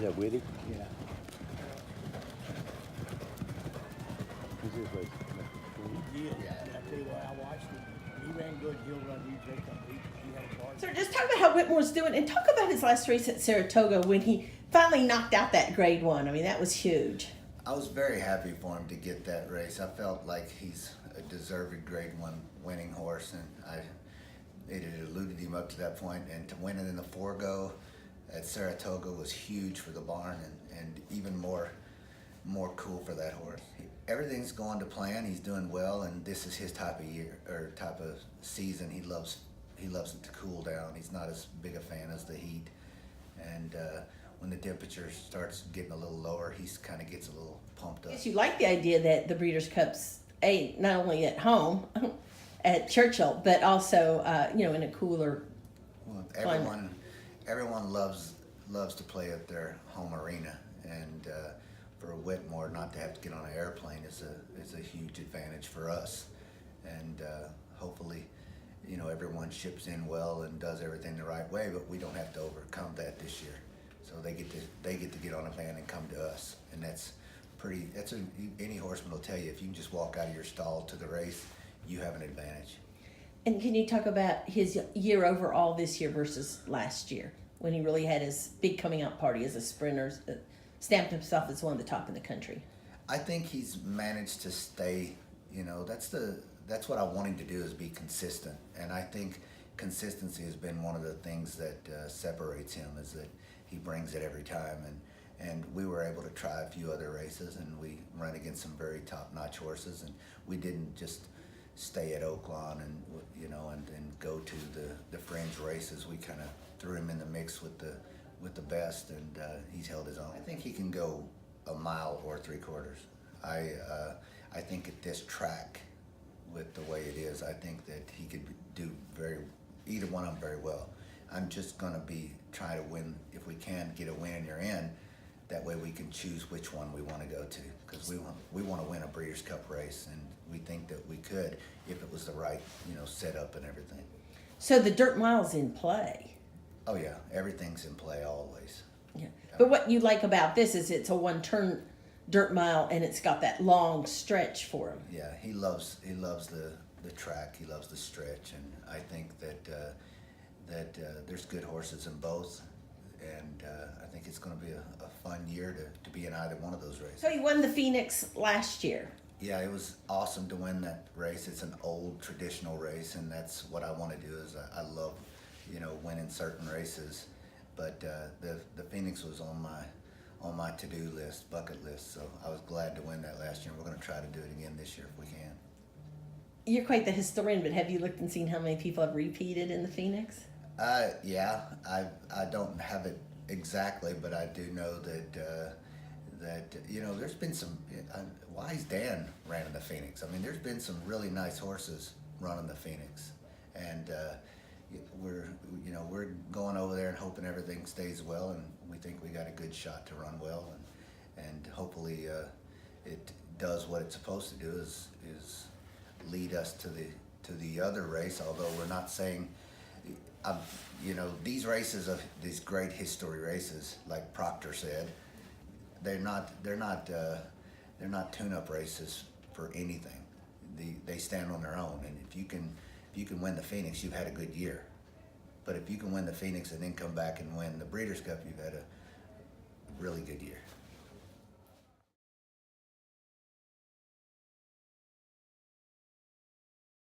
that Whitty? Yeah. Who's his race? He did. Yeah. I tell you what, I watched him. He ran good. He'll run DJ come beat. He had a bar. So just talk about how Whitmore's doing, and talk about his last race at Saratoga when he finally knocked out that Grade 1. I mean, that was huge. I was very happy for him to get that race. I felt like he's a deserved Grade 1 winning horse, and it had eluded him up to that point, and to win it in the four-go at Saratoga was huge for the barn, and even more cool for that horse. Everything's going to plan. He's doing well, and this is his type of year or type of season. He loves it to cool down. He's not as big a fan as the heat, and when the temperature starts getting a little lower, he kind of gets a little pumped up. I guess you like the idea that the Breeders' Cup's not only at home at Churchill, but also in a cooler. Well, everyone loves to play at their home arena, and for Whitmore not to have to get on an airplane is a huge advantage for us, and hopefully, everyone ships in well and does everything the right way, but we don't have to overcome that this year. So they get to get on a van and come to us, and any horseman will tell you, if you can just walk out of your stall to the race, you have an advantage. And can you talk about his year overall this year versus last year, when he really had his big coming out party as a sprinter, stamped himself as one of the top in the country? I think he's managed to stay, that's what I want him to do, is be consistent. And I think consistency has been one of the things that separates him, is that he brings it every time. And we were able to try a few other races, and we ran against some very top-notch horses, and we didn't just stay at Oaklawn and go to the fringe races. We kind of threw him in the mix with the best, and he's held his own. I think he can go a mile or 3/4. I think at this track, with the way it is, I think that he could do either one of them very well. I'm just going to be trying to win, if we can get a win in your end. That way we can choose which one we want to go to, because we want to win a Breeders' Cup race, and we think that we could if it was the right setup and everything. So the dirt mile's in play. Oh yeah, everything's in play always. Yeah. But what you like about this is it's a one-turn dirt mile, and it's got that long stretch for him. Yeah, he loves the track. He loves the stretch, and I think that there's good horses in both, and I think it's going to be a fun year to be in either one of those races. So he won the Phoenix last year. Yeah, it was awesome to win that race. It's an old traditional race, and that's what I want to do. Is I love winning certain races, but the Phoenix was on my to-do list, bucket list, so I was glad to win that last year. We're going to try to do it again this year if we can. You're quite the historian, but have you looked and seen how many people have repeated in the Phoenix? Yeah, I don't have it exactly, but I do know that there's been some. Wise Dan ran in the Phoenix. I mean, there's been some really nice horses running the Phoenix, and we're going over there and hoping everything stays well, and we think we got a good shot to run well, and hopefully it does what it's supposed to do, is lead us to the other race. Although we're not saying, these races, of these great history races, like Proctor said, they're not tune-up races for anything. They stand on their own, and if you can win the Phoenix, you've had a good year. But if you can win the Phoenix and then come back and win the Breeders' Cup, you've had a really good year.